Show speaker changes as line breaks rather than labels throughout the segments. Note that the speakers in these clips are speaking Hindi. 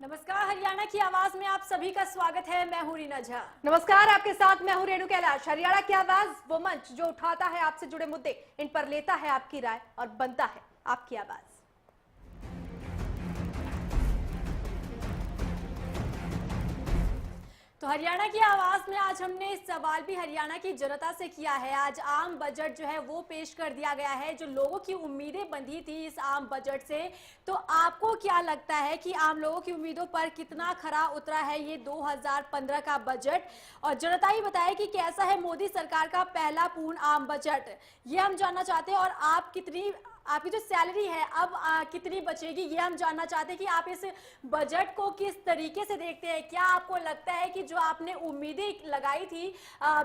नमस्कार, हरियाणा की आवाज में आप सभी का स्वागत है। मैं हूं रीना झा।
नमस्कार, आपके साथ मैं हूं रेणु कैलाश। हरियाणा की आवाज, वो मंच जो उठाता है आपसे जुड़े मुद्दे, इन पर लेता है आपकी राय और बनता है आपकी आवाज।
तो हरियाणा की आवाज में आज हमने सवाल भी हरियाणा की जनता से किया है। आज आम बजट जो है वो पेश कर दिया गया है। जो लोगों की उम्मीदें बंधी थी इस आम बजट से, तो आपको क्या लगता है कि आम लोगों की उम्मीदों पर कितना खरा उतरा है ये 2015 का बजट? और जनता ही बताए कि कैसा है मोदी सरकार का पहला पूर्ण आम बजट, ये हम जानना चाहते हैं। और आपकी जो सैलरी है अब कितनी बचेगी, ये हम जानना चाहते हैं कि आप इस बजट को किस तरीके से देखते हैं। क्या आपको लगता है कि जो आपने उम्मीदें लगाई थी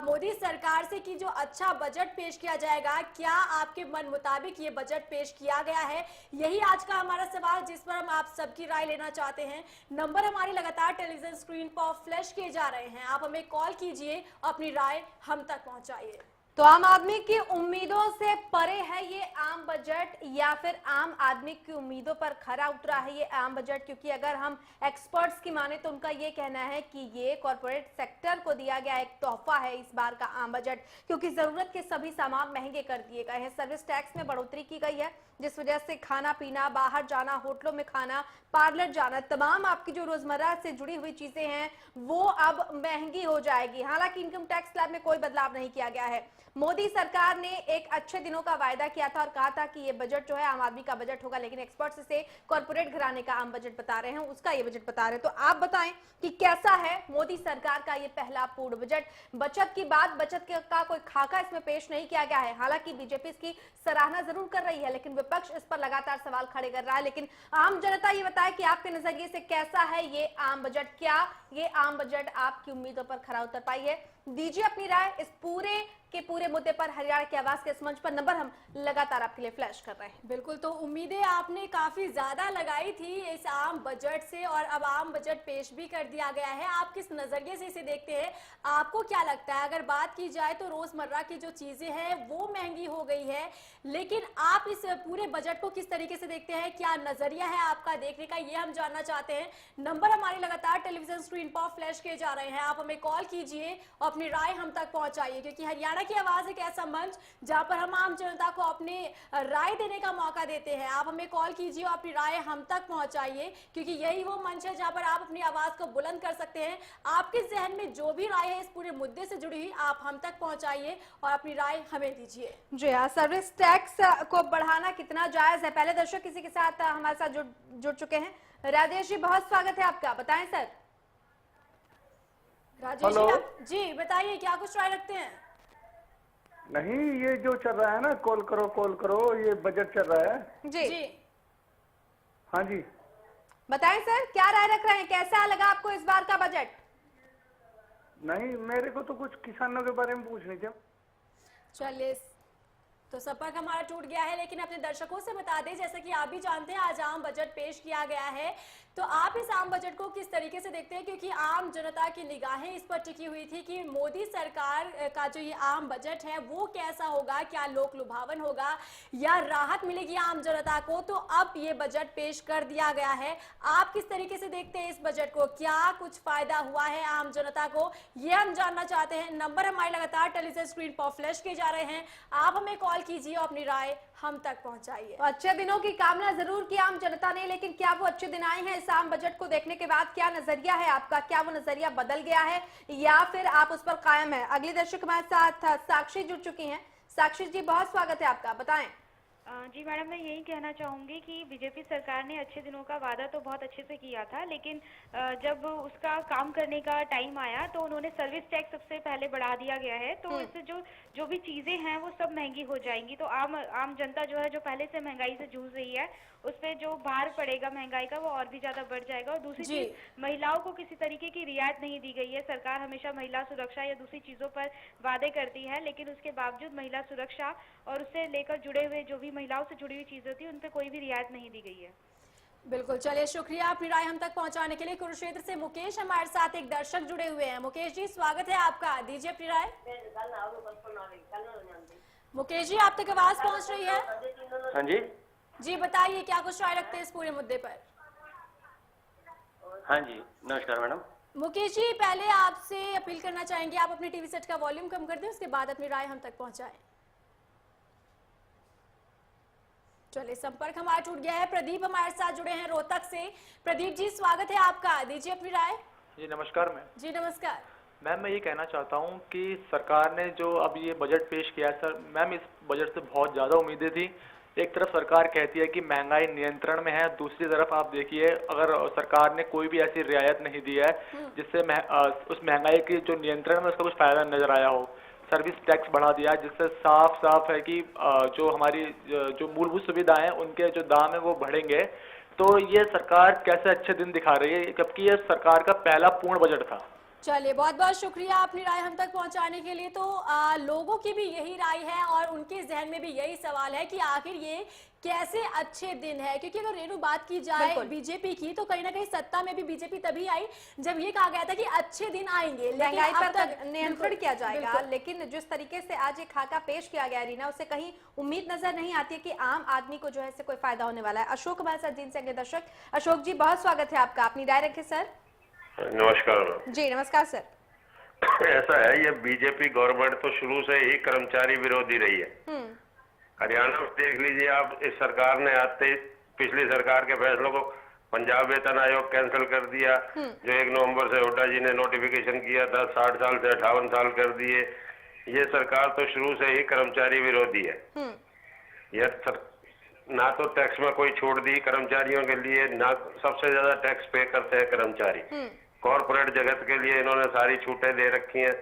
मोदी सरकार से कि जो अच्छा बजट पेश किया जाएगा, क्या आपके मन मुताबिक ये बजट पेश किया गया है? यही आज का हमारा सवाल, जिस पर हम आप सबकी राय लेना चाहते हैं। नंबर हमारी लगातार टेलीविजन स्क्रीन पर फ्लैश किए जा रहे हैं, आप हमें कॉल कीजिए, अपनी राय हम तक पहुंचाइए।
तो आम आदमी की उम्मीदों से परे है ये आम बजट, या फिर आम आदमी की उम्मीदों पर खरा उतरा है ये आम बजट? क्योंकि अगर हम एक्सपर्ट्स की माने तो उनका ये कहना है कि ये कॉर्पोरेट सेक्टर को दिया गया एक तोहफा है इस बार का आम बजट, क्योंकि जरूरत के सभी सामान महंगे कर दिए गए हैं। सर्विस टैक्स में बढ़ोतरी की गई है, जिस वजह से खाना पीना, बाहर जाना, होटलों में खाना, पार्लर जाना, तमाम आपकी जो रोजमर्रा से जुड़ी हुई चीजें हैं वो अब महंगी हो जाएगी। हालांकि इनकम टैक्स स्लैब में कोई बदलाव नहीं किया गया है। मोदी सरकार ने एक अच्छे दिनों का वायदा किया था और कहा था कि ये बजट जो है आम आदमी का बजट होगा, लेकिन एक्सपर्ट्स इसे कॉर्पोरेट घराने का आम बजट बता रहे हैं, उसका ये बजट बता रहे हैं। तो आप बताएं कि कैसा है मोदी सरकार का ये पहला पूर्ण बजट? बचत की बात, बचत का कोई खाका इसमें पेश नहीं किया गया है। हालांकि बीजेपी इसकी सराहना जरूर कर रही है, लेकिन विपक्ष इस पर लगातार सवाल खड़े कर रहा है। लेकिन आम जनता ये बताए कि आपके नजरिए से कैसा है ये आम बजट? क्या ये आम बजट आपकी उम्मीदों पर खरा उतर पाई है? दीजिए अपनी राय इस पूरे मुद्दे पर। हरियाणा की आवाज के इस मंच पर नंबर हम लगातार आपके लिए फ्लैश कर रहे हैं।
बिल्कुल, तो उम्मीदें आपने काफी ज्यादा लगाई थी इस आम बजट से, और अब आम बजट पेश भी कर दिया गया है। आप किस नजरिए से इसे देखते हैं? आपको क्या लगता है? अगर बात की जाए तो रोजमर्रा की जो चीजें हैं वो महंगी हो गई है, लेकिन आप इस पूरे बजट को किस तरीके से देखते हैं? क्या नजरिया है आपका देखने का, ये हम जानना चाहते हैं। नंबर हमारे लगातार टेलीविजन स्क्रीन पर फ्लैश किए जा रहे हैं, आप हमें कॉल कीजिए और अपनी राय हम तक पहुंचाइए, क्योंकि हरियाणा की आवाज एक ऐसा मंच जहां पर हम आम जनता को अपने राय देने का मौका देते हैं। आप हमें कॉल कीजिए और अपनी राय हम तक पहुंचाइए, क्योंकि यही वो मंच है जहां पर आप अपनी आवाज को बुलंद कर सकते हैं। आपके जहन में जो भी राय है इस पूरे मुद्दे से जुड़ी हुई, आप हम तक पहुंचाइए और अपनी राय हमें दीजिए।
जी हाँ, सर्विस टैक्स को बढ़ाना कितना जायज है? पहले दर्शक किसी के साथ हमारे साथ जुड़ चुके हैं। राजेश जी, बहुत स्वागत है आपका, बताएं सर।
राजेश जी, आप जी बताइए, क्या कुछ राय रखते हैं?
नहीं, ये जो चल रहा है ना, कॉल करो, ये बजट चल रहा है
जी
हाँ जी।
बताएं सर, क्या राय रख रहे हैं? कैसा लगा आपको इस बार का बजट?
नहीं, मेरे को तो कुछ किसानों के बारे में पूछनी थी।
चलिए, तो संपर्क हमारा टूट गया है, लेकिन अपने दर्शकों से बता दें, जैसा कि आप भी जानते हैं आज आम बजट पेश किया गया है, तो आप इस आम बजट को किस तरीके से देखते हैं? क्योंकि आम जनता की निगाहें इस पर टिकी हुई थी कि मोदी सरकार का जो ये आम बजट है वो कैसा होगा, क्या लोक लुभावन होगा या राहत मिलेगी आम जनता को। तो अब ये बजट पेश कर दिया गया है, आप किस तरीके से देखते हैं इस बजट को? क्या कुछ फायदा हुआ है आम जनता को, ये हम जानना चाहते हैं। नंबर हमारे लगातार टेलीविजन स्क्रीन पर फ्लैश किए जा रहे हैं, आप हमें कॉल कीजिए और अपनी राय हम तक पहुंचाइए।
तो अच्छे दिनों की कामना जरूर की आम जनता ने, लेकिन क्या वो अच्छे दिन आए हैं? इस आम बजट को देखने के बाद क्या नजरिया है आपका? क्या वो नजरिया बदल गया है या फिर आप उस पर कायम है? अगली दर्शक हमारे साथ साक्षी जुड़ चुकी हैं। साक्षी जी, बहुत स्वागत है आपका, बताएं।
जी मैडम, मैं यही कहना चाहूँगी कि बीजेपी सरकार ने अच्छे दिनों का वादा तो बहुत अच्छे से किया था, लेकिन जब उसका काम करने का टाइम आया तो उन्होंने सर्विस टैक्स सबसे पहले बढ़ा दिया गया है। तो इससे जो भी चीज़ें हैं वो सब महंगी हो जाएंगी। तो आम जनता जो है, जो पहले से महंगाई से जूझ रही है, उस पर जो भार पड़ेगा महंगाई का वो और भी ज़्यादा बढ़ जाएगा। और दूसरी चीज़, महिलाओं को किसी तरीके की रियायत नहीं दी गई है। सरकार हमेशा महिला सुरक्षा या दूसरी चीज़ों पर वादे करती है, लेकिन उसके बावजूद महिला सुरक्षा और उससे लेकर जुड़े हुए जो भी महिलाओं से जुड़ी हुई चीजें होती है उन पे कोई भी रियायत नहीं दी गई है।
बिल्कुल, चलिए शुक्रिया अपनी राय हम तक पहुंचाने के लिए। कुरुक्षेत्र से मुकेश हमारे साथ एक दर्शक जुड़े हुए हैं। मुकेश जी, स्वागत है आपका, दीजिए अपनी राय। मुकेश जी, आप तक आवाज पहुंच रही है?
हाँ जी
जी बताइए, क्या कुछ राय रखते हैं इस पूरे मुद्दे पर?
हाँ जी, नमस्कार मैडम।
मुकेश जी, पहले आपसे अपील करना चाहेंगे आप अपने टीवी सेट का वॉल्यूम कम कर दें, उसके बाद अपनी राय हम तक पहुंचाएं। चलिए, संपर्क हमारा टूट गया है। प्रदीप हमारे साथ जुड़े हैं रोहतक से। प्रदीप जी, स्वागत है आपका, दीजिए अपनी राय।
जी नमस्कार मैम।
जी नमस्कार।
मैम मैं ये कहना चाहता हूँ कि सरकार ने जो अब ये बजट पेश किया है सर, मैम इस बजट से बहुत ज़्यादा उम्मीदें थी। एक तरफ सरकार कहती है कि महंगाई नियंत्रण में है, दूसरी तरफ आप देखिए अगर सरकार ने कोई भी ऐसी रियायत नहीं दी है जिससे उस महंगाई की जो नियंत्रण में उसका कुछ फायदा नजर आया हो। सर्विस टैक्स बढ़ा दिया जिससे साफ साफ है कि जो हमारी जो मूलभूत सुविधाएं हैं उनके जो दाम है वो बढ़ेंगे। तो ये सरकार कैसे अच्छे दिन दिखा रही है, जबकि ये सरकार का पहला पूर्ण बजट था।
चलिए, बहुत बहुत शुक्रिया अपनी राय हम तक पहुंचाने के लिए। तो लोगों की भी यही राय है और उनके जहन में भी यही सवाल है कि आखिर ये कैसे अच्छे दिन है, क्योंकि अगर रेणु बात की जाए बीजेपी की, तो कहीं ना कहीं सत्ता में भी बीजेपी तभी आई जब ये कहा गया था कि अच्छे दिन आएंगे,
महंगाई
अब
पर
तक
नियंत्रण किया जाएगा। लेकिन जिस तरीके से आज एक खाका पेश किया गया रीना, उससे कहीं उम्मीद नजर नहीं आती है कि आम आदमी को जो है इससे कोई फायदा होने वाला है। अशोक हमारे साथ जींद से अगले दर्शक। अशोक जी, बहुत स्वागत है आपका, अपनी राय रखें सर।
नमस्कार
जी नमस्कार सर।
ऐसा है, ये बीजेपी गवर्नमेंट तो शुरू से ही कर्मचारी विरोधी रही है। हरियाणा में देख लीजिए आप, इस सरकार ने आते ही पिछली सरकार के फैसलों को पंजाब वेतन आयोग कैंसिल कर दिया, जो 1 नवंबर से हुड्डा जी ने नोटिफिकेशन किया था, 60 साल से 58 साल कर दिए। ये सरकार तो शुरू से ही कर्मचारी विरोधी है। ना तो टैक्स में कोई छूट दी कर्मचारियों के लिए, ना सबसे ज्यादा टैक्स पे करते हैं कर्मचारी। कॉर्पोरेट जगत के लिए इन्होंने सारी छूटें दे रखी हैं,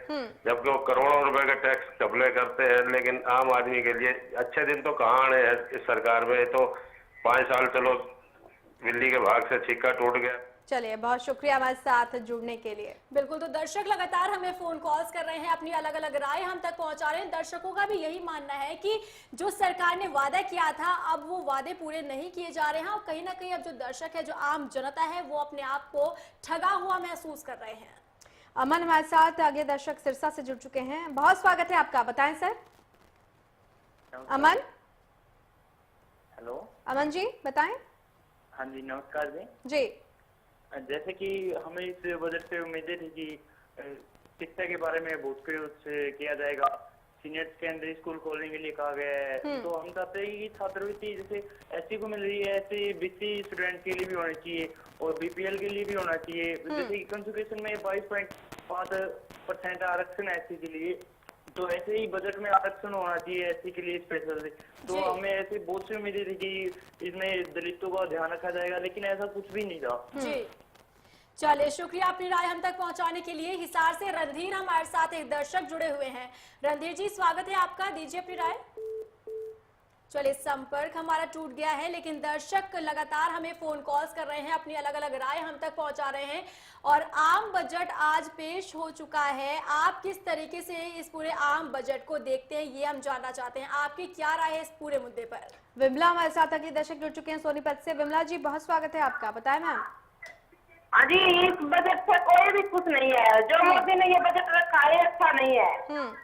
जबकि वो करोड़ों रुपए के टैक्स घपले करते हैं। लेकिन आम आदमी के लिए अच्छे दिन तो कहाँ आने हैं इस सरकार में। तो 5 साल चलो बिल्ली के भाग से सिक्का टूट गया।
चलिए, बहुत शुक्रिया हमारे साथ जुड़ने के लिए।
बिल्कुल, तो दर्शक लगातार हमें फोन कॉल्स कर रहे हैं, अपनी अलग अलग राय हम तक पहुंचा रहे हैं। दर्शकों का भी यही मानना है कि जो सरकार ने वादा किया था, अब वो वादे पूरे नहीं किए जा रहे हैं और कहीं ना कहीं अब जो दर्शक है, जो आम जनता है, वो अपने आप को ठगा हुआ महसूस कर रहे हैं।
अमन हमारे साथ आगे दर्शक सिरसा से जुड़ चुके हैं, बहुत स्वागत है आपका, बताएं सर। अमन।
हेलो
अमन जी बताएं।
हाँ जी, नमस्कार जी।
जी,
जैसे कि हमें इस बजट से उम्मीदें थी कि शिक्षा के बारे में बहुत कुछ किया जाएगा। सीनियर सेकेंडरी स्कूल खोलने के लिए कहा गया है, तो हम चाहते हैं कि छात्रवृत्ति जैसे एससी को मिल रही है, ऐसे बीसी स्टूडेंट के लिए भी होनी चाहिए और बीपीएल के लिए भी होना चाहिए। जैसे कंसोलिडेशन में 22.5% आरक्षण है एससी के लिए, तो ऐसे ही बजट में आरक्षण होना चाहिए एससी के लिए स्पेशल। तो हमें ऐसे बहुत सी उम्मीदें थी कि इसमें दलितों का ध्यान रखा जाएगा, लेकिन ऐसा कुछ भी नहीं था।
जी, चलिए, शुक्रिया अपनी राय हम तक पहुंचाने के लिए। हिसार से रणधीर हमारे साथ एक दर्शक जुड़े हुए हैं। रणधीर जी, स्वागत है आपका, दीजिए अपनी राय। चलिए, संपर्क हमारा टूट गया है, लेकिन दर्शक लगातार हमें फोन कॉल्स कर रहे हैं, अपनी अलग अलग राय हम तक पहुंचा रहे हैं। और आम बजट आज पेश हो चुका है, आप किस तरीके से इस पूरे आम बजट को देखते हैं, ये हम जानना चाहते हैं। आपकी क्या राय है इस पूरे मुद्दे पर?
विमला हमारे साथ अगले दर्शक जुड़ चुके हैं सोनीपत से। विमला जी, बहुत स्वागत है आपका, बताएं मैम।
हाँ जी, इस बजट से कोई भी खुश नहीं है। जो मोदी ने ये बजट रखा है अच्छा नहीं है।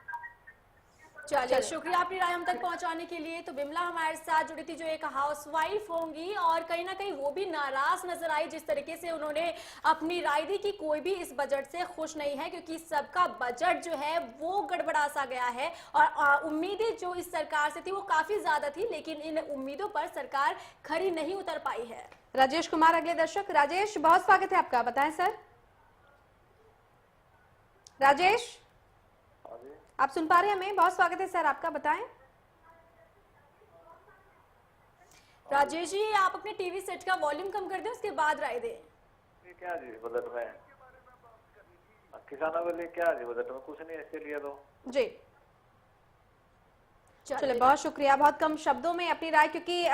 चलिए, शुक्रिया अपनी राय हम तक पहुंचाने के लिए। तो विमला हमारे साथ जुड़ी थी, जो एक हाउसवाइफ होंगी और कहीं ना कहीं वो भी नाराज नजर आई जिस तरीके से उन्होंने अपनी राय दी कि कोई भी इस बजट से खुश नहीं है, क्योंकि सबका बजट जो है वो गड़बड़ा सा गया है। और उम्मीदें जो इस सरकार से थी वो काफी ज्यादा थी, लेकिन इन उम्मीदों पर सरकार खरी नहीं उतर पाई है।
राजेश कुमार अगले दर्शक। राजेश, बहुत स्वागत है आपका, बताएं सर। राजेश, आप सुन पा रहे हैं हमें? बहुत स्वागत है सर आपका, बताएं।
राजेश जी, आप अपने टीवी सेट का वॉल्यूम कम कर दें, उसके बाद राय दें।
क्या जी बजट में किसानों के लिए क्या जी बजट में कुछ नहीं है इसके लिए तो।
जी, चलिए, बहुत शुक्रिया। बहुत कम शब्दों में अपनी राय, क्योंकि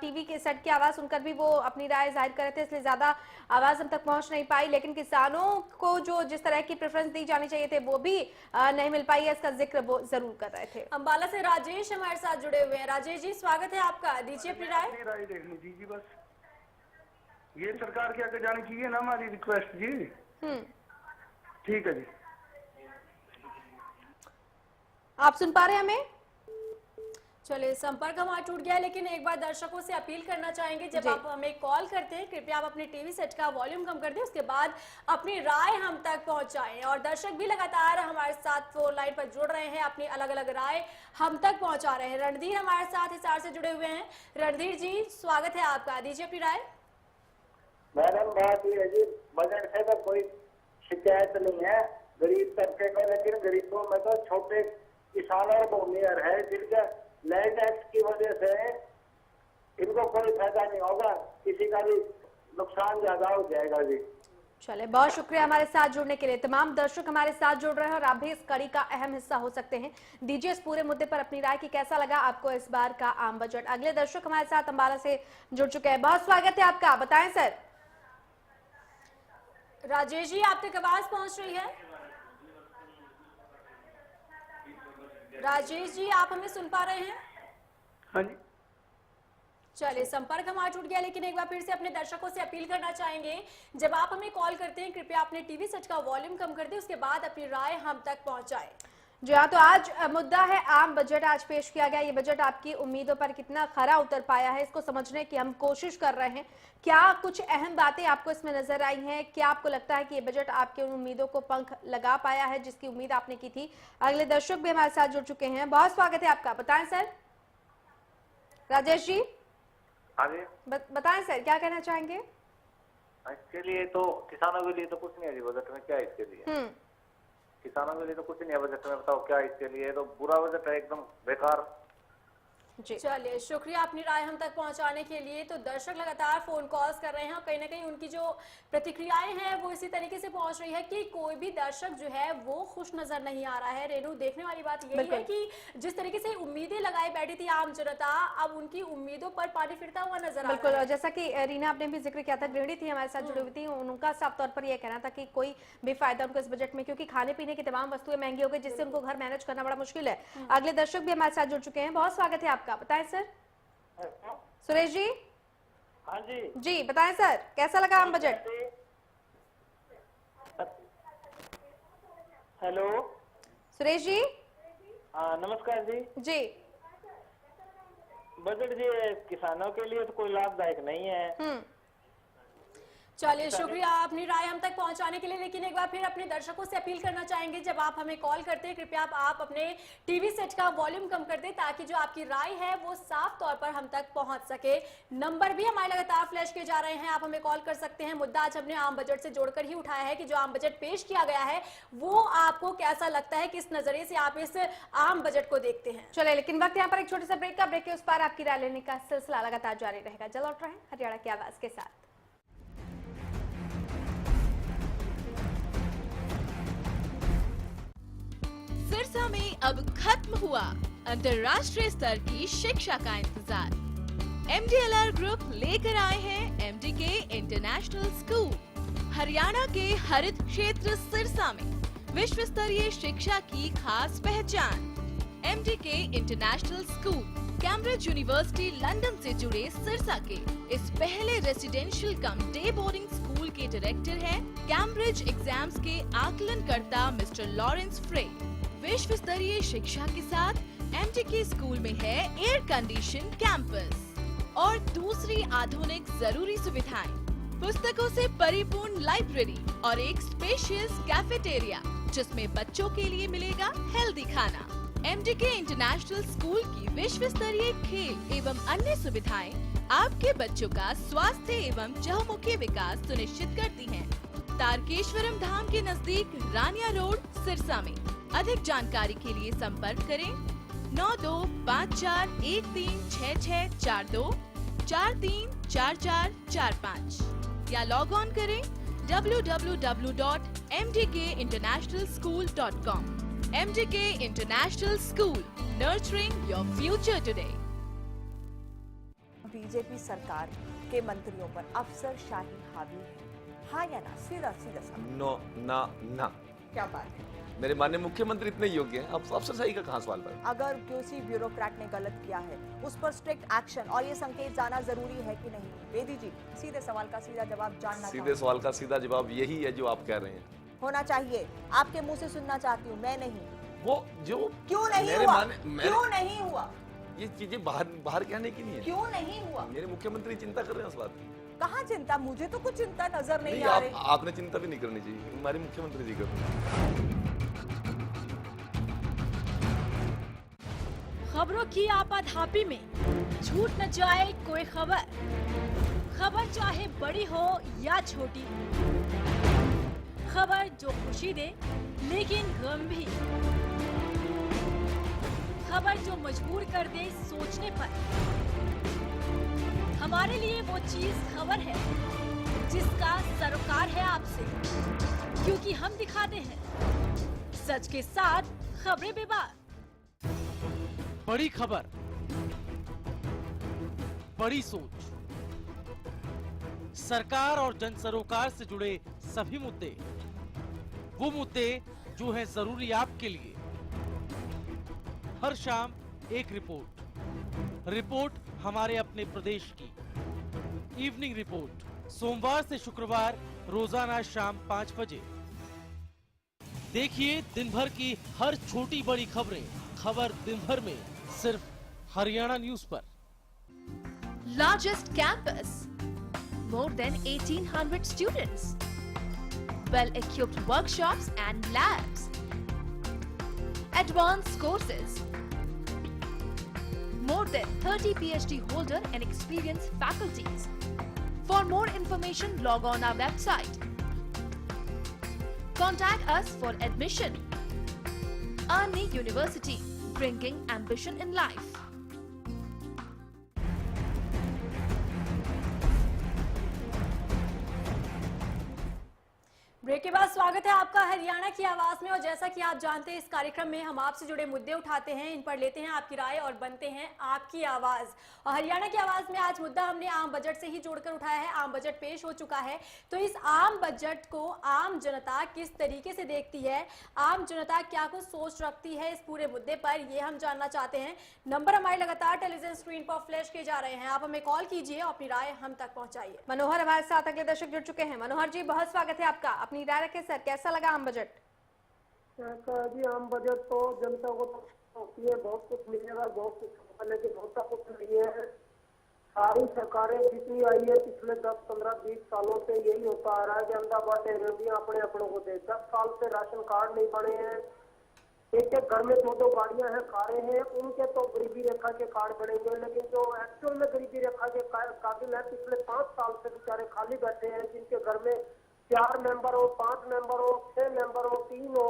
टीवी के सेट की आवाज सुनकर भी वो अपनी राय जाहिर कर रहे थे, इसलिए ज्यादा आवाज हम तक पहुंच नहीं पाई। लेकिन किसानों को जो जिस तरह की प्रेफरेंस दी जानी चाहिए थे वो भी नहीं मिल पाई है, इसका जिक्र वो जरूर कर रहे थे।
अंबाला से राजेश हमारे साथ जुड़े हुए हैं। राजेश जी, स्वागत है आपका, दीजिए अपनी राय।
राय देख लीजिए जी, बस ये सरकार क्या कर जानी चाहिए ना, हमारी रिक्वेस्ट जी। ठीक है जी।
आप सुन पा रहे हैं हमें?
चलिए, संपर्क हमारा टूट गया, लेकिन एक बार दर्शकों से अपील करना चाहेंगे, जब
जी।
आप हमें कॉल करते हैं कृपया आप अपने टीवी सेट का वॉल्यूम कम कर दें, उसके बाद अपनी राय हम तक पहुंचाएं। और दर्शक भी लगातार हमारे साथ फोन लाइन पर जुड़ रहे हैं, अपनी अलग अलग राय हम तक पहुंचा रहे हैं। रणधीर हमारे साथ हिसार से जुड़े हुए हैं। रणधीर जी, स्वागत है आपका, दीजिए अपनी राय।
मैडम बात ये है जी, बजट से तो कोई शिकायत नहीं है गरीब तबके को, लेकिन गरीबों में तो छोटे किसान और भूमिहीन है जिनके लैंड टैक्स की वजह से इनको कोई फायदा नहीं होगा, किसी का भी नुकसान ज्यादा हो जाएगा जी।
चले, बहुत शुक्रिया हमारे साथ जुड़ने के लिए। तमाम दर्शक हमारे साथ जुड़ रहे हैं और आप भी इस कड़ी का अहम हिस्सा हो सकते हैं। दीजिए इस पूरे मुद्दे पर अपनी राय कि कैसा लगा आपको इस बार का आम बजट। अगले दर्शक हमारे साथ अंबाला से जुड़ चुके हैं, बहुत स्वागत है आपका, बताएं सर।
राजेश जी, आप तक आवाज पहुंच रही है? राजेश जी, आप हमें सुन पा रहे हैं?
हाँ जी।
चलिए, संपर्क हमारा टूट गया, लेकिन एक बार फिर से अपने दर्शकों से अपील करना चाहेंगे, जब आप हमें कॉल करते हैं कृपया अपने टीवी सेट का वॉल्यूम कम कर दें, उसके बाद अपनी राय हम तक पहुंचाएं।
जी हाँ, तो आज मुद्दा है आम बजट आज पेश किया गया। ये बजट आपकी उम्मीदों पर कितना खरा उतर पाया है, इसको समझने की हम कोशिश कर रहे हैं। क्या कुछ अहम बातें आपको इसमें नजर आई हैं? क्या आपको लगता है कि ये बजट आपकी उन उम्मीदों को पंख लगा पाया है जिसकी उम्मीद आपने की थी? अगले दर्शक भी हमारे साथ जुड़ चुके हैं, बहुत स्वागत है आपका, बताएं सर। राजेश जी,
हाँ जी,
बताएं सर, क्या कहना चाहेंगे?
इसके लिए तो किसानों के लिए तो कुछ नहीं है जी बजट में। क्या है इसके लिए? किसानों के लिए तो कुछ नहीं है बजट में, बताओ क्या है इसके लिए? तो बुरा बजट है, एकदम बेकार।
चलिए, शुक्रिया अपनी राय हम तक पहुंचाने के लिए। तो दर्शक लगातार फोन कॉल्स कर रहे हैं और कहीं ना कहीं उनकी जो प्रतिक्रियाएं हैं वो इसी तरीके से पहुंच रही है कि कोई भी दर्शक जो है वो खुश नजर नहीं आ रहा है। रेनू, देखने वाली बात यही है कि जिस तरीके से उम्मीदें लगाई बैठी थी आम जनता, अब उनकी उम्मीदों पर पानी फिरता हुआ नजर आ रहा है।
बिल्कुल, और जैसा कि रीना आपने भी जिक्र किया था, गृहिणी थी हमारे साथ जुड़ी हुई थी, उनका साफ तौर पर यह कहना था कि कोई भी फायदा उनको इस बजट में, क्योंकि खाने पीने की तमाम वस्तुएं महंगी हो गई जिससे उनको घर मैनेज करना बड़ा मुश्किल है। अगले दर्शक भी हमारे साथ जुड़ चुके हैं, बहुत स्वागत है आपका, बताएं सर। सुरेश जी।
हाँ जी
जी, बताएं सर, कैसा लगा आम बजट?
हेलो
सुरेश जी।
नमस्कार जी।
जी।
बजट जी किसानों के लिए तो कोई लाभदायक नहीं है।
चलिए, शुक्रिया अपनी राय हम तक पहुंचाने के लिए, लेकिन एक बार फिर अपने दर्शकों से अपील करना चाहेंगे, जब आप हमें कॉल करते हैं कृपया आप अपने टीवी सेट का वॉल्यूम कम कर दें ताकि जो आपकी राय है वो साफ तौर पर हम तक पहुंच सके। नंबर भी हमारे लगातार फ्लैश किए जा रहे हैं, आप हमें कॉल कर सकते हैं। मुद्दा आज हमने आम बजट से जोड़कर ही उठाया है कि जो आम बजट पेश किया गया है वो आपको कैसा लगता है, किस नजरिए से आप इस आम बजट को देखते हैं।
चले, लेकिन वक्त यहाँ पर एक छोटे सा ब्रेक का, ब्रेक के उस पार आपकी राय लेने का सिलसिला लगातार जारी रहेगा। जल्द लौट रहे हैं हरियाणा की आवाज के साथ।
सिरसा में अब खत्म हुआ अंतर्राष्ट्रीय स्तर की शिक्षा का इंतजार। MDLR ग्रुप लेकर आए हैं MDK इंटरनेशनल स्कूल। हरियाणा के हरित क्षेत्र सिरसा में विश्व स्तरीय शिक्षा की खास पहचान। MDK international school Cambridge university London से जुड़े सिरसा के इस पहले रेसिडेंशियल कम डे बोर्डिंग स्कूल के डायरेक्टर हैं कैम्ब्रिज एग्जाम्स के आकलनकर्ता मिस्टर लॉरेंस फ्रे। विश्व स्तरीय शिक्षा के साथ MDK स्कूल में है एयर कंडीशन कैंपस और दूसरी आधुनिक जरूरी सुविधाएं, पुस्तकों से परिपूर्ण लाइब्रेरी और एक स्पेशियस कैफेटेरिया जिसमें बच्चों के लिए मिलेगा हेल्दी खाना। MDK इंटरनेशनल स्कूल की विश्व स्तरीय खेल एवं अन्य सुविधाएं आपके बच्चों का स्वास्थ्य एवं चहुमुखी विकास सुनिश्चित करती हैं। तारकेश्वरम धाम के नजदीक रानिया रोड सिरसा में। अधिक जानकारी के लिए संपर्क करें 9254136642 434445 या लॉग ऑन करें www.mdkinternationalschool.com। MDK international school, nurturing your future today.
BJP सरकार के मंत्रियों पर अफसरशाही हावी है, हाँ या ना? सीधा सीधा सा।
नो ना ना।
क्या बात है?
मेरे माननीय मुख्यमंत्री इतने योग्य हैं, अब अफसरशाही का कहाँ सवाल पड़ा?
अगर किसी ब्यूरोक्रेट ने गलत किया है उस पर स्ट्रिक्ट एक्शन और ये संकेत जाना जरूरी है कि नहीं? बेदी जी, सीधे सवाल का सीधा जवाब जानना
सीधे सवाल का सीधा जवाब यही है जो आप कह रहे हैं।
होना चाहिए। आपके मुंह से सुनना चाहती हूँ, मैं नहीं।
वो जो
क्यों नहीं
मेरे
हुआ?
क्यों
क्यों नहीं हुआ?
ये चीजें बाहर कहने की नहीं है।
क्यों नहीं हुआ?
मेरे मुख्यमंत्री चिंता कर रहे हैं इस बात की।
कहाँ चिंता? मुझे तो कुछ चिंता नजर नहीं आ रही।
आपने चिंता भी नहीं करनी चाहिए, हमारे मुख्यमंत्री जी कर रहे हैं।
खबरों की आपाधापी में छूट न जाए कोई खबर, खबर चाहे बड़ी हो या छोटी, खबर जो खुशी दे लेकिन गम भी, खबर जो मजबूर कर दे सोचने पर। हमारे लिए वो चीज खबर है जिसका सरोकार है आपसे, क्योंकि हम दिखाते हैं सच के साथ खबरें बेबाक।
बड़ी खबर, बड़ी सोच, सरकार और जन सरोकार से जुड़े सभी मुद्दे, वो मुद्दे जो हैं जरूरी आपके लिए। हर शाम एक रिपोर्ट हमारे अपने प्रदेश की। इवनिंग रिपोर्ट सोमवार से शुक्रवार रोजाना शाम 5 बजे। देखिए दिन भर की हर छोटी बड़ी खबरें, खबर दिन भर में सिर्फ हरियाणा न्यूज पर।
Largest campus, more than 1800 students, well-equipped workshops and labs, advanced courses, more than 30 PhD holder and experienced faculties. For more information, log on our website. Contact us for admission. Arni University, bringing ambition in life.
Break के बाद स्वागत है आपका हरियाणा की आवाज में। और जैसा कि आप जानते हैं, इस कार्यक्रम में हम आपसे जुड़े मुद्दे उठाते हैं, इन पर लेते हैं आपकी राय और बनते हैं आपकी आवाज। और हरियाणा की आवाज में आज मुद्दा हमने आम बजट से ही जोड़कर उठाया है। आम बजट पेश हो चुका है, तो इस आम बजट को आम जनता किस तरीके से देखती है, आम जनता क्या कुछ सोच रखती है इस पूरे मुद्दे पर, ये हम जानना चाहते हैं। नंबर हमारे लगातार टेलीविजन स्क्रीन पर फ्लैश किए जा रहे हैं, आप हमें कॉल कीजिए, अपनी राय हम तक पहुंचाइए।
मनोहर हमारे साथ अगले दर्शक जुड़ चुके हैं। मनोहर जी, बहुत स्वागत है आपका। अपनी राय रखें सर, कैसा लगा आम बजट?
जी आम बजट तो जनता को होती है, बहुत कुछ मिलेगा, बहुत कुछ होगा, लेकिन होता कुछ नहीं है। सारी सरकारें जितनी आई है पिछले 10, 15, 20 सालों से यही होता आ रहा है कि अंधा बाटे रेडियां अपने अपनों को दे। 10 साल से राशन कार्ड नहीं बने हैं, एक एक घर में 2-2 गाड़ियां हैं, कारें हैं, उनके तो गरीबी रेखा के कार्ड बनेंगे, लेकिन जो एक्चुअल में गरीबी रेखा के काबिल है पिछले 5 साल से बेचारे खाली बैठे हैं, जिनके घर में 4 मेंबर हो, 5 मेंबर हो, 6 मेंबर हो, 3 हो,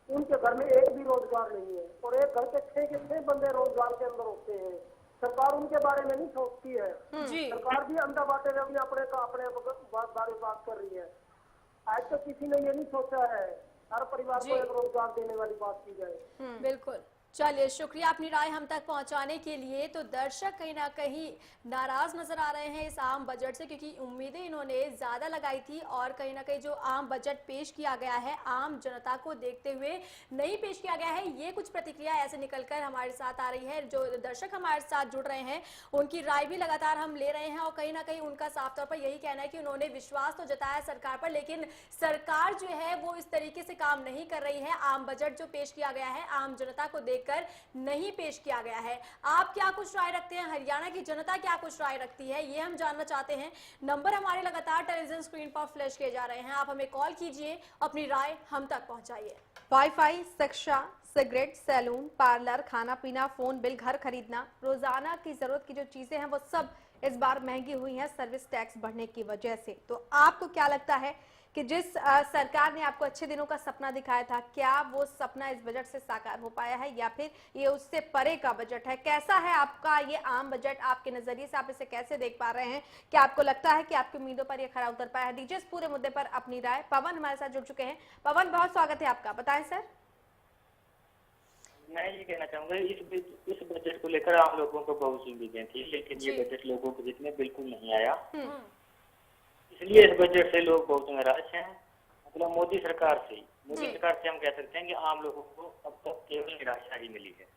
उनके घर में एक भी रोजगार नहीं है, और एक घर के 6 के 6 बंदे रोजगार के अंदर होते हैं। सरकार उनके बारे में नहीं सोचती है। सरकार भी अंधा बाटे रवि अपने बारे में बात कर रही है। आज तक किसी ने ये नहीं सोचा है हर परिवार को एक रोजगार देने वाली बात की जाए।
बिल्कुल, चलिए शुक्रिया अपनी राय हम तक पहुंचाने के लिए। तो दर्शक कहीं ना कहीं नाराज नजर आ रहे हैं इस आम बजट से, क्योंकि उम्मीदें इन्होंने ज्यादा लगाई थी और कहीं ना कहीं जो आम बजट पेश किया गया है आम जनता को देखते हुए नहीं पेश किया गया है। ये कुछ प्रतिक्रिया ऐसे निकलकर हमारे साथ आ रही है। जो दर्शक हमारे साथ जुड़ रहे हैं उनकी राय भी लगातार हम ले रहे हैं, और कहीं ना कहीं उनका साफ तौर पर यही कहना है कि उन्होंने विश्वास तो जताया सरकार पर, लेकिन सरकार जो है वो इस तरीके से काम नहीं कर रही है। आम बजट जो पेश किया गया है आम जनता को कर नहीं पेश किया गया है। आप क्या कुछ राय रखते हैं, हरियाणा की जनता क्या कुछ राय रखती है, ये हम जानना चाहते हैं। नंबर हमारे लगातार टेलीविजन स्क्रीन पर फ्लैश किए जा रहे हैं, आप हमें कॉल कीजिए, अपनी राय हम तक पहुंचाइए।
वाईफाई, शिक्षा, सिगरेट, सैलून, पार्लर, खाना पीना, फोन बिल, घर खरीदना, रोजाना की जरूरत की जो चीजें हैं वो सब इस बार महंगी हुई हैं सर्विस टैक्स बढ़ने की वजह से। तो आपको क्या लगता है कि जिस सरकार ने आपको अच्छे दिनों का सपना दिखाया था, क्या वो सपना इस बजट से साकार हो पाया है या फिर ये उससे परे का बजट है? कैसा है आपका ये आम बजट, आपके नजरिए से आप इसे कैसे देख पा रहे हैं? क्या आपको लगता है कि आपकी उम्मीदों पर ये खरा उतर पाया है? दीजिए इस पूरे मुद्दे पर अपनी राय। पवन हमारे साथ जुड़ चुके हैं। पवन, बहुत स्वागत है आपका, बताएं सर।
मैं ये कहना चाहूंगा इस बजट को लेकर आम लोगों को बहुत उम्मीदें थी, लेकिन ये बजट लोगों को जितने बिल्कुल नहीं आया, इसलिए इस बजट से लोग बहुत निराश हैं। मतलब मोदी सरकार से हम कह सकते हैं कि आम लोगों को अब तक केवल निराशा ही मिली है।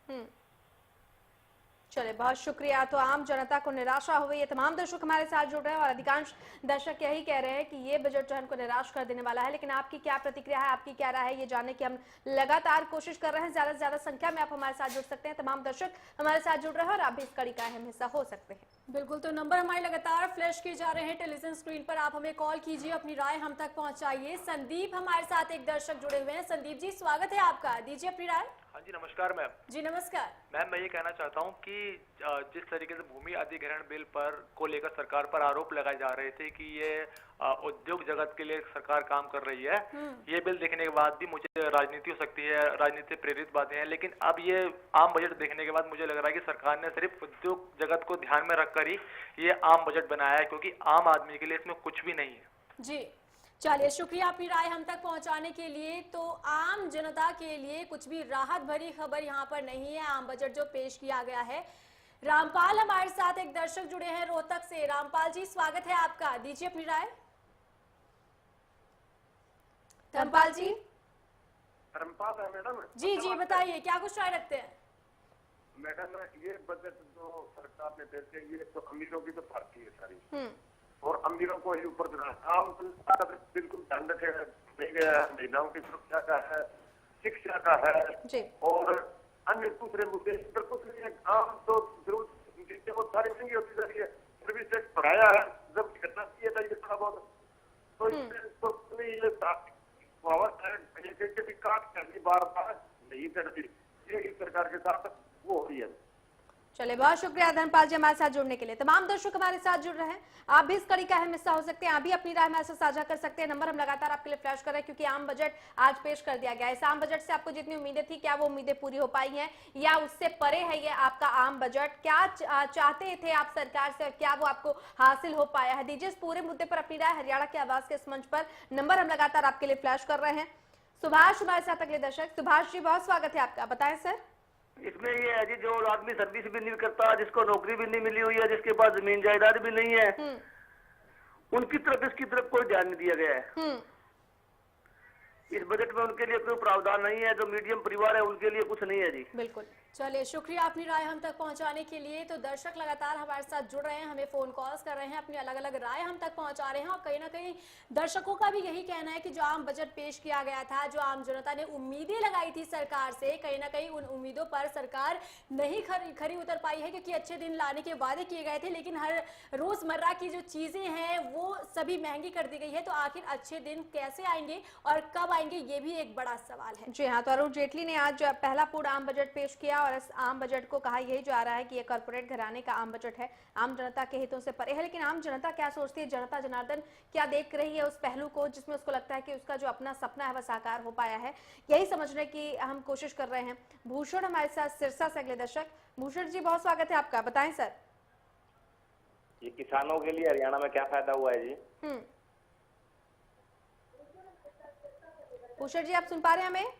चले, बहुत शुक्रिया। तो आम जनता को निराशा हुई। ये तमाम दर्शक हमारे साथ जुड़ रहे हैं और अधिकांश दर्शक यही कह रहे हैं कि ये बजट जो है उनको निराश कर देने वाला है। लेकिन आपकी क्या प्रतिक्रिया है, आपकी क्या राय है, ये जानने की हम लगातार कोशिश कर रहे हैं। ज्यादा से ज्यादा संख्या में आप हमारे साथ जुड़ सकते हैं। तमाम दर्शक हमारे साथ जुड़ रहे हैं और आप भी इस कड़ी का अहम हिस्सा हो सकते हैं।
बिल्कुल, तो नंबर हमारे लगातार फ्लैश किए जा रहे हैं टेलीविजन स्क्रीन पर, आप हमें कॉल कीजिए, अपनी राय हम तक पहुंचाइए। संदीप हमारे साथ एक दर्शक जुड़े हुए हैं। संदीप जी, स्वागत है आपका, दीजिए अपनी राय।
हाँ जी, नमस्कार मैम।
जी नमस्कार
मैम, मैं ये कहना चाहता हूँ कि जिस तरीके से भूमि अधिग्रहण बिल पर को लेकर सरकार पर आरोप लगाए जा रहे थे कि ये उद्योग जगत के लिए सरकार काम कर रही है, ये बिल देखने के बाद भी मुझे राजनीति हो सकती है, राजनीति से प्रेरित बातें हैं, लेकिन अब ये आम बजट देखने के बाद मुझे लग रहा है कि सरकार ने सिर्फ उद्योग जगत को ध्यान में रखकर ही ये आम बजट बनाया है, क्योंकि आम आदमी के लिए इसमें कुछ भी नहीं है।
जी, चलिए, शुक्रिया अपनी राय हम तक पहुंचाने के लिए। तो आम जनता के लिए कुछ भी राहत भरी खबर यहाँ पर नहीं है, आम बजट जो पेश किया गया है। रामपाल हमारे साथ एक दर्शक जुड़े हैं रोहतक से। रामपाल जी, स्वागत है आपका, दीजिए अपनी राय। धर्मपाल जी।
धर्मपाल है मैडम।
जी जी, बताइए क्या कुछ राय रखते हैं।
मैडम, ये बजट जो सरकार ने पेश किया, ये तो अमीरों की तो पार्टी है सारी, और अमीरों को ही ऊपर आम जनता का बिल्कुल ध्यान रखेगा नहीं गया। महिलाओं की सुरक्षा का है, शिक्षा का है, और अन्य दूसरे मुद्दे पर कुछ नहीं है। आम तो जरूर जितने वो सारी महंगी होती जा रही है, सर्विस टैक्स बढ़ाया है, जब करना चाहिए था ये थोड़ा बहुत, तो इसमें तो ये काट करनी बार बार नहीं करती, ये सरकार के साथ वो हो रही है।
चले, बहुत शुक्रिया धर्मपाल जी हमारे साथ जुड़ने के लिए। तमाम दर्शक हमारे साथ जुड़ रहे हैं, आप भी इस कड़ी का अहम हिस्सा हो सकते हैं, आप भी अपनी राय हमारे साथ साझा कर सकते हैं। नंबर हम लगातार आपके लिए फ्लैश कर रहे हैं क्योंकि आम बजट आज पेश कर दिया गया है। इस आम बजट से आपको जितनी उम्मीदें थी, क्या वो उम्मीदें पूरी हो पाई हैं या उससे परे है ये आपका आम बजट? क्या चाहते थे आप सरकार से और क्या वो आपको हासिल हो पाया है? दीजिए इस पूरे मुद्दे पर अपनी राय हरियाणा की आवाज के इस मंच पर। नंबर हम लगातार आपके लिए फ्लैश कर रहे हैं। सुभाष हमारे साथ अगले दर्शक। सुभाष जी, बहुत स्वागत है आपका, बताएं सर।
इसमें ये है जी, जो आदमी सर्विस भी नहीं करता, जिसको नौकरी भी नहीं मिली हुई है, जिसके पास जमीन जायदाद भी नहीं है, उनकी तरफ इसकी तरफ कोई ध्यान नहीं दिया गया है। इस बजट में उनके लिए कोई प्रावधान नहीं है। जो मीडियम परिवार है उनके लिए कुछ नहीं है जी।
बिल्कुल, चलिए, शुक्रिया अपनी राय हम तक पहुंचाने के लिए। तो दर्शक लगातार हमारे साथ जुड़ रहे हैं, हमें फोन कॉल्स कर रहे हैं, अपनी अलग अलग राय हम तक पहुंचा रहे हैं। और कहीं ना कहीं दर्शकों का भी यही कहना है कि जो आम बजट पेश किया गया था, जो आम जनता ने उम्मीदें लगाई थी सरकार से, कहीं ना कहीं उन उम्मीदों पर सरकार नहीं खरी उतर पाई है, क्योंकि अच्छे दिन लाने के वादे किए गए थे, लेकिन हर रोजमर्रा की जो चीजें हैं वो सभी महंगी कर दी गई है। तो आखिर अच्छे दिन कैसे आएंगे और कब आएंगे, ये भी एक बड़ा सवाल है।
जी हाँ, तो अरुण जेटली ने आज पहला पूर्ण आम बजट पेश किया और इस आम बजट को कहा यही जा रहा है कि ये कॉर्पोरेट घराने का आम बजट है, आम जनता के हितों से परे है। लेकिन आम जनता क्या सोचती है, जनता जनार्दन क्या देख रही है उस पहलू को जिसमें उसको लगता है कि उसका जो अपना सपना है वह साकार हो पाया है, यही समझने की हम कोशिश कर रहे हैं। भूषण हमारे साथ सिरसा से अगले दर्शक। भूषण जी, बहुत स्वागत है आपका, बताएं सर।
ये किसानों के लिए हरियाणा में क्या फायदा हुआ है जी?
भूषण जी, आप सुन पा रहे हैं हमें?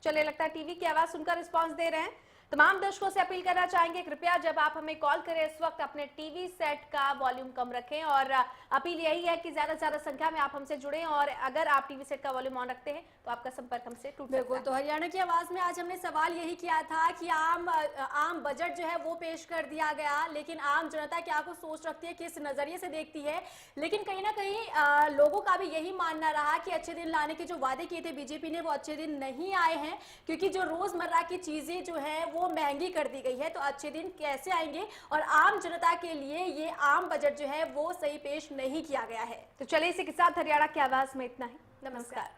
चले, लगता है टीवी की आवाज सुनकर रिस्पांस दे रहे हैं। तमाम दर्शकों से अपील करना चाहेंगे, कृपया जब आप हमें कॉल करें इस वक्त अपने टीवी सेट का वॉल्यूम कम रखें, और अपील यही है कि ज्यादा से ज्यादा संख्या में आप हमसे जुड़ें, और अगर आप टीवी सेट का वॉल्यूम ऑन रखते हैं तो आपका संपर्क हमसे टूट सकता है।
तो हरियाणा की आवाज में आज हमने सवाल यही किया था कि आम बजट जो है वो पेश कर दिया गया, लेकिन आम जनता क्या कुछ सोच रखती है, किस नजरिए से देखती है। लेकिन कहीं ना कहीं लोगों का भी यही मानना रहा कि अच्छे दिन लाने के जो वादे किए थे बीजेपी ने, वो अच्छे दिन नहीं आए हैं, क्योंकि जो रोजमर्रा की चीजें जो है वो महंगी कर दी गई है। तो अच्छे दिन कैसे आएंगे, और आम जनता के लिए ये आम बजट जो है वो सही पेश नहीं किया गया है।
तो चलिए, इसी के साथ हरियाणा की आवाज में इतना ही। नमस्कार।